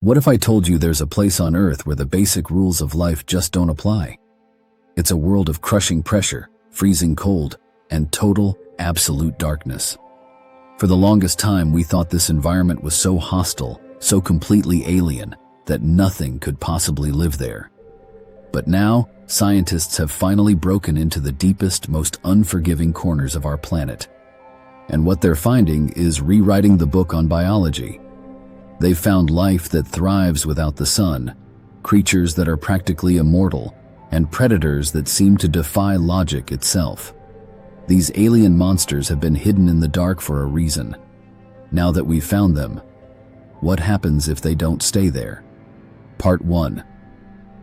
What if I told you there's a place on Earth where the basic rules of life just don't apply? It's a world of crushing pressure, freezing cold, and total, absolute darkness. For the longest time, we thought this environment was so hostile, so completely alien, that nothing could possibly live there. But now, scientists have finally broken into the deepest, most unforgiving corners of our planet. And what they're finding is rewriting the book on biology. They've found life that thrives without the sun, creatures that are practically immortal, and predators that seem to defy logic itself. These alien monsters have been hidden in the dark for a reason. Now that we've found them, what happens if they don't stay there? Part 1.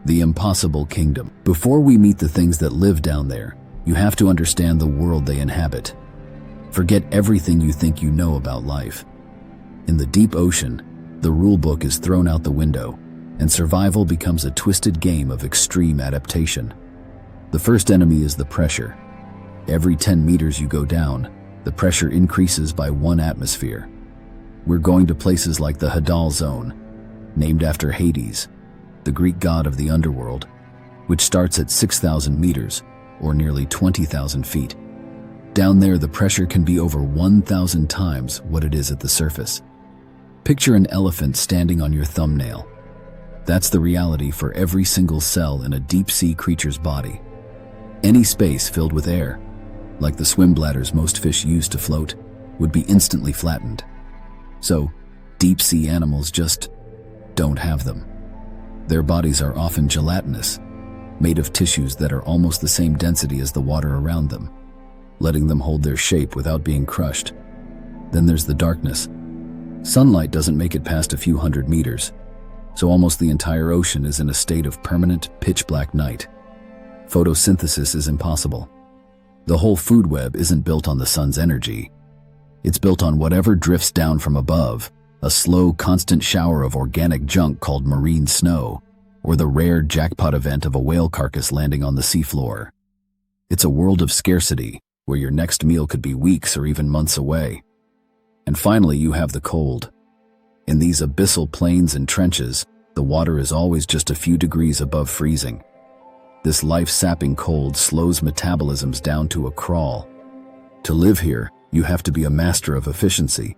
The Impossible Kingdom. Before we meet the things that live down there, you have to understand the world they inhabit. Forget everything you think you know about life. In the deep ocean, the rulebook is thrown out the window, and survival becomes a twisted game of extreme adaptation. The first enemy is the pressure. Every 10 meters you go down, the pressure increases by 1 atmosphere. We're going to places like the Hadal zone, named after Hades, the Greek god of the underworld, which starts at 6,000 meters, or nearly 20,000 feet. Down there, the pressure can be over 1,000 times what it is at the surface. Picture an elephant standing on your thumbnail. That's the reality for every single cell in a deep-sea creature's body. Any space filled with air, like the swim bladders most fish use to float, would be instantly flattened. So, deep-sea animals just don't have them. Their bodies are often gelatinous, made of tissues that are almost the same density as the water around them, letting them hold their shape without being crushed. Then there's the darkness. Sunlight doesn't make it past a few hundred meters, so almost the entire ocean is in a state of permanent, pitch-black night. Photosynthesis is impossible. The whole food web isn't built on the sun's energy. It's built on whatever drifts down from above, a slow, constant shower of organic junk called marine snow, or the rare jackpot event of a whale carcass landing on the seafloor. It's a world of scarcity, where your next meal could be weeks or even months away. And finally, you have the cold. In these abyssal plains and trenches, the water is always just a few degrees above freezing. This life-sapping cold slows metabolisms down to a crawl. To live here, you have to be a master of efficiency.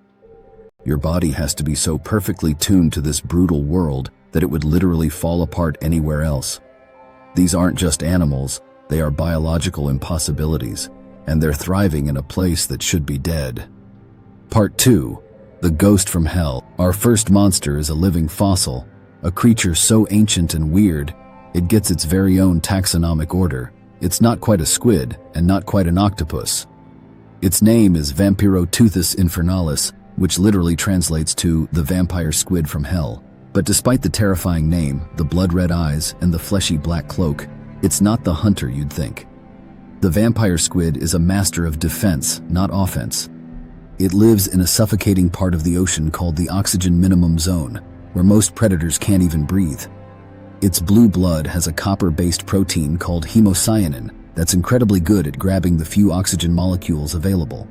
Your body has to be so perfectly tuned to this brutal world that it would literally fall apart anywhere else. These aren't just animals, they are biological impossibilities, and they're thriving in a place that should be dead. Part 2. The Ghost from Hell. Our first monster is a living fossil, a creature so ancient and weird, it gets its very own taxonomic order. It's not quite a squid, and not quite an octopus. Its name is Vampiroteuthis infernalis, which literally translates to the vampire squid from hell. But despite the terrifying name, the blood-red eyes, and the fleshy black cloak, it's not the hunter you'd think. The vampire squid is a master of defense, not offense. It lives in a suffocating part of the ocean called the oxygen minimum zone, where most predators can't even breathe. Its blue blood has a copper-based protein called hemocyanin that's incredibly good at grabbing the few oxygen molecules available.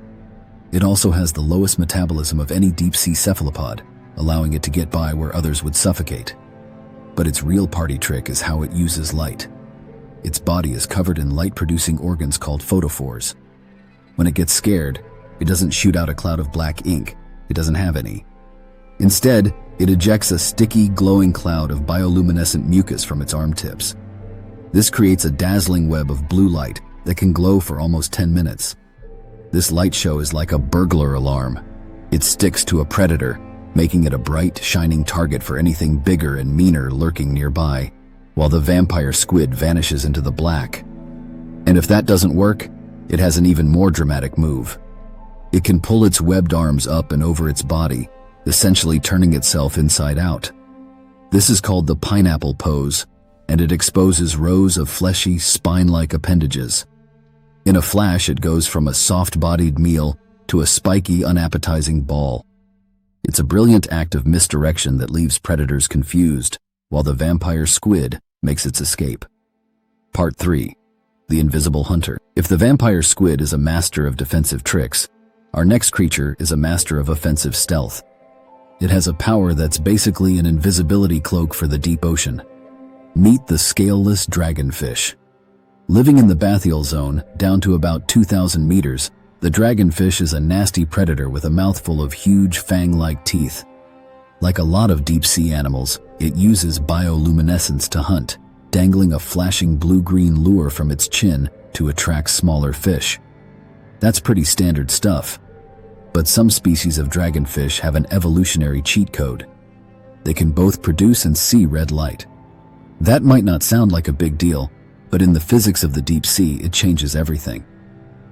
It also has the lowest metabolism of any deep-sea cephalopod, allowing it to get by where others would suffocate. But its real party trick is how it uses light. Its body is covered in light-producing organs called photophores. When it gets scared, it doesn't shoot out a cloud of black ink. It doesn't have any. Instead, it ejects a sticky, glowing cloud of bioluminescent mucus from its arm tips. This creates a dazzling web of blue light that can glow for almost 10 minutes. This light show is like a burglar alarm. It sticks to a predator, making it a bright, shining target for anything bigger and meaner lurking nearby, while the vampire squid vanishes into the black. And if that doesn't work, it has an even more dramatic move. It can pull its webbed arms up and over its body, essentially turning itself inside out. This is called the pineapple pose, and it exposes rows of fleshy, spine-like appendages. In a flash, it goes from a soft-bodied meal to a spiky, unappetizing ball. It's a brilliant act of misdirection that leaves predators confused, while the vampire squid makes its escape. Part 3. The Invisible Hunter. If the vampire squid is a master of defensive tricks, our next creature is a master of offensive stealth. It has a power that's basically an invisibility cloak for the deep ocean. Meet the scaleless dragonfish. Living in the bathyal zone, down to about 2,000 meters, the dragonfish is a nasty predator with a mouthful of huge fang-like teeth. Like a lot of deep-sea animals, it uses bioluminescence to hunt, dangling a flashing blue-green lure from its chin to attract smaller fish. That's pretty standard stuff. But some species of dragonfish have an evolutionary cheat code. They can both produce and see red light. That might not sound like a big deal, but in the physics of the deep sea, it changes everything.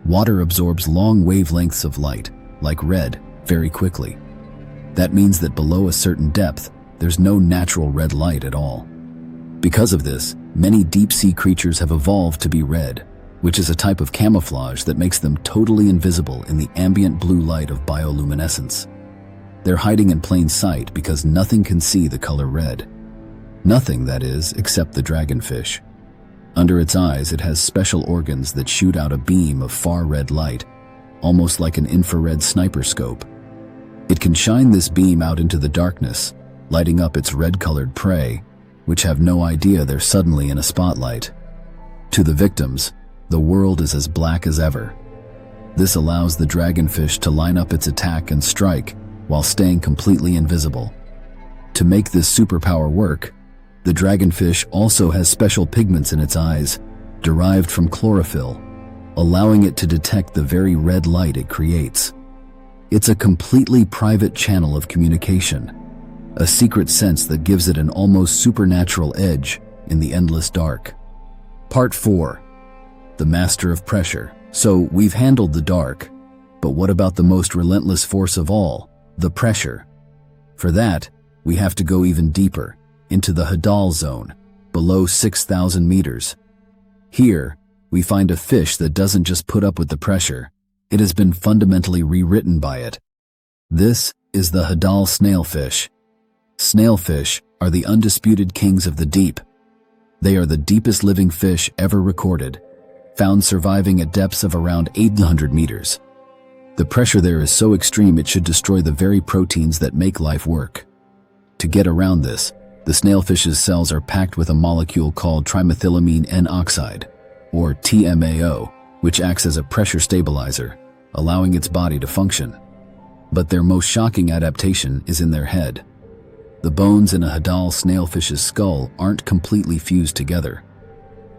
Water absorbs long wavelengths of light, like red, very quickly. That means that below a certain depth, there's no natural red light at all. Because of this, many deep-sea creatures have evolved to be red, which is a type of camouflage that makes them totally invisible in the ambient blue light of bioluminescence. They're hiding in plain sight because nothing can see the color red. Nothing, that is, except the dragonfish. Under its eyes, it has special organs that shoot out a beam of far red light, almost like an infrared sniper scope. It can shine this beam out into the darkness, lighting up its red-colored prey, which have no idea they're suddenly in a spotlight. To the victims, the world is as black as ever. This allows the dragonfish to line up its attack and strike while staying completely invisible. To make this superpower work, the dragonfish also has special pigments in its eyes, derived from chlorophyll, allowing it to detect the very red light it creates. It's a completely private channel of communication, a secret sense that gives it an almost supernatural edge in the endless dark. Part 4. The Master of Pressure. So, we've handled the dark, but what about the most relentless force of all, the pressure? For that, we have to go even deeper, into the Hadal zone, below 6,000 meters. Here, we find a fish that doesn't just put up with the pressure, it has been fundamentally rewritten by it. This is the Hadal snailfish. Snailfish are the undisputed kings of the deep. They are the deepest living fish ever recorded, found surviving at depths of around 800 meters. The pressure there is so extreme it should destroy the very proteins that make life work. To get around this, the snailfish's cells are packed with a molecule called trimethylamine N-oxide, or TMAO, which acts as a pressure stabilizer, allowing its body to function. But their most shocking adaptation is in their head. The bones in a Hadal snailfish's skull aren't completely fused together.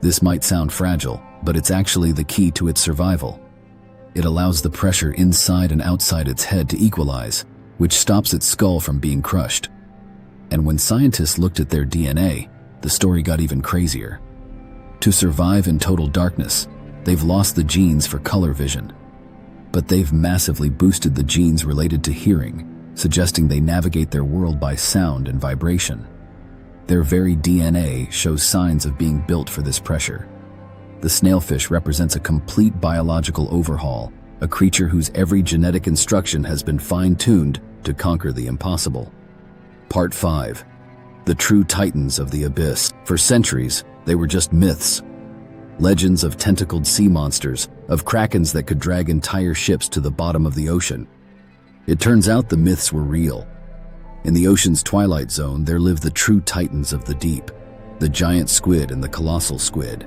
This might sound fragile, but it's actually the key to its survival. It allows the pressure inside and outside its head to equalize, which stops its skull from being crushed. And when scientists looked at their DNA, the story got even crazier. To survive in total darkness, they've lost the genes for color vision. But they've massively boosted the genes related to hearing, suggesting they navigate their world by sound and vibration. Their very DNA shows signs of being built for this pressure. The snailfish represents a complete biological overhaul, a creature whose every genetic instruction has been fine-tuned to conquer the impossible. Part 5. The true titans of the abyss. For centuries, they were just myths. Legends of tentacled sea monsters, of krakens that could drag entire ships to the bottom of the ocean. It turns out the myths were real. In the ocean's twilight zone, there live the true titans of the deep, the giant squid and the colossal squid.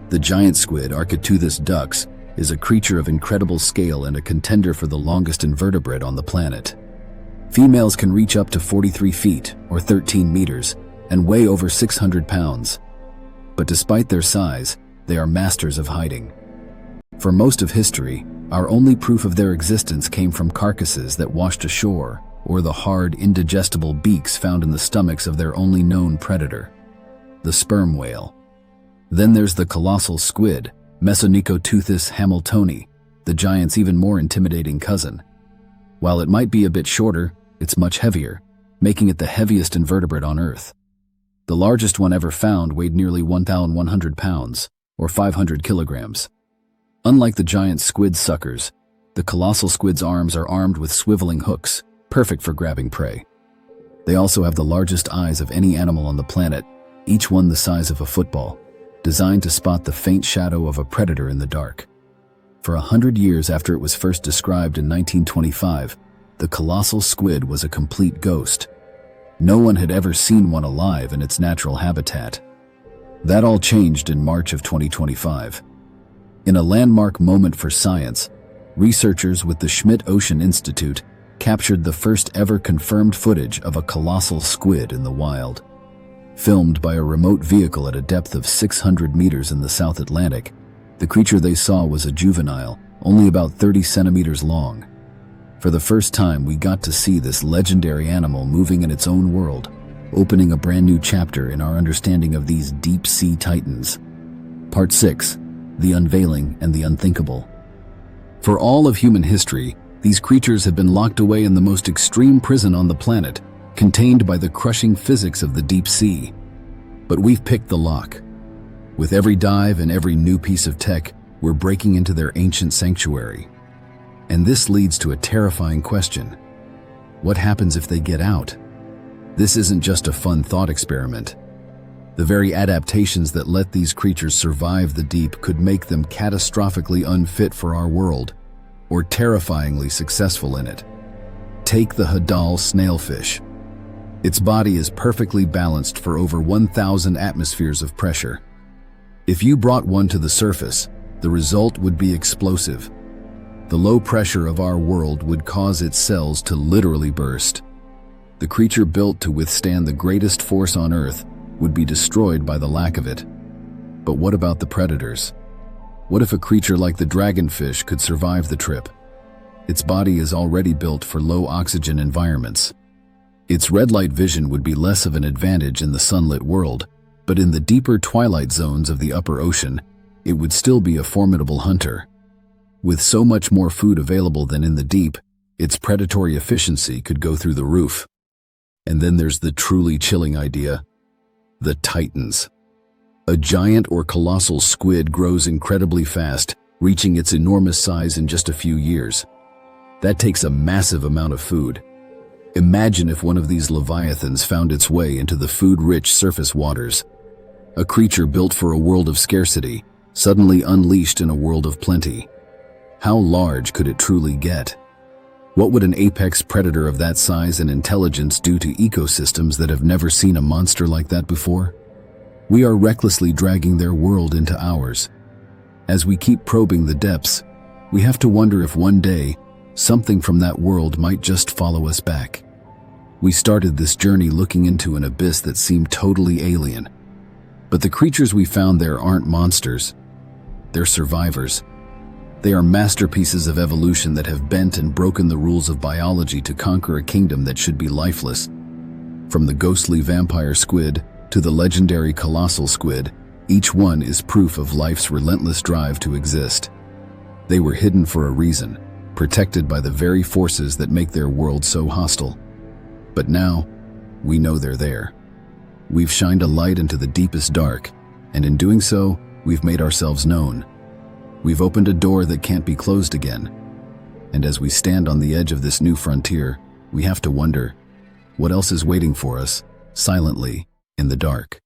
The giant squid, Architeuthis dux, is a creature of incredible scale and a contender for the longest invertebrate on the planet. Females can reach up to 43 feet, or 13 meters, and weigh over 600 pounds. But despite their size, they are masters of hiding. For most of history, our only proof of their existence came from carcasses that washed ashore, or the hard, indigestible beaks found in the stomachs of their only known predator, the sperm whale. Then there's the colossal squid, Mesonicoteuthis hamiltoni, the giant's even more intimidating cousin. While it might be a bit shorter, it's much heavier, making it the heaviest invertebrate on Earth. The largest one ever found weighed nearly 1,100 pounds, or 500 kilograms. Unlike the giant squid suckers, the colossal squid's arms are armed with swiveling hooks, perfect for grabbing prey. They also have the largest eyes of any animal on the planet, each one the size of a football, designed to spot the faint shadow of a predator in the dark. For 100 years after it was first described in 1925, the colossal squid was a complete ghost. No one had ever seen one alive in its natural habitat. That all changed in March of 2025. In a landmark moment for science, researchers with the Schmidt Ocean Institute captured the first ever confirmed footage of a colossal squid in the wild. Filmed by a remote vehicle at a depth of 600 meters in the South Atlantic, the creature they saw was a juvenile, only about 30 centimeters long. For the first time, we got to see this legendary animal moving in its own world, opening a brand new chapter in our understanding of these deep-sea titans. Part 6. The Unveiling and the Unthinkable. For all of human history, these creatures have been locked away in the most extreme prison on the planet, contained by the crushing physics of the deep sea. But we've picked the lock. With every dive and every new piece of tech, we're breaking into their ancient sanctuary. And this leads to a terrifying question. What happens if they get out? This isn't just a fun thought experiment. The very adaptations that let these creatures survive the deep could make them catastrophically unfit for our world, or terrifyingly successful in it. Take the Hadal snailfish. Its body is perfectly balanced for over 1,000 atmospheres of pressure. If you brought one to the surface, the result would be explosive. The low pressure of our world would cause its cells to literally burst. The creature built to withstand the greatest force on Earth would be destroyed by the lack of it. But what about the predators? What if a creature like the dragonfish could survive the trip? Its body is already built for low oxygen environments. Its red light vision would be less of an advantage in the sunlit world, but in the deeper twilight zones of the upper ocean, it would still be a formidable hunter. With so much more food available than in the deep, its predatory efficiency could go through the roof. And then there's the truly chilling idea: the titans. A giant or colossal squid grows incredibly fast, reaching its enormous size in just a few years. That takes a massive amount of food. Imagine if one of these leviathans found its way into the food-rich surface waters. A creature built for a world of scarcity, suddenly unleashed in a world of plenty. How large could it truly get? What would an apex predator of that size and intelligence do to ecosystems that have never seen a monster like that before? We are recklessly dragging their world into ours. As we keep probing the depths, we have to wonder if one day, something from that world might just follow us back. We started this journey looking into an abyss that seemed totally alien. But the creatures we found there aren't monsters. They're survivors. They are masterpieces of evolution that have bent and broken the rules of biology to conquer a kingdom that should be lifeless. From the ghostly vampire squid to the legendary colossal squid, each one is proof of life's relentless drive to exist. They were hidden for a reason, protected by the very forces that make their world so hostile. But now, we know they're there. We've shined a light into the deepest dark, and in doing so, we've made ourselves known. We've opened a door that can't be closed again. And as we stand on the edge of this new frontier, we have to wonder, what else is waiting for us, silently, in the dark?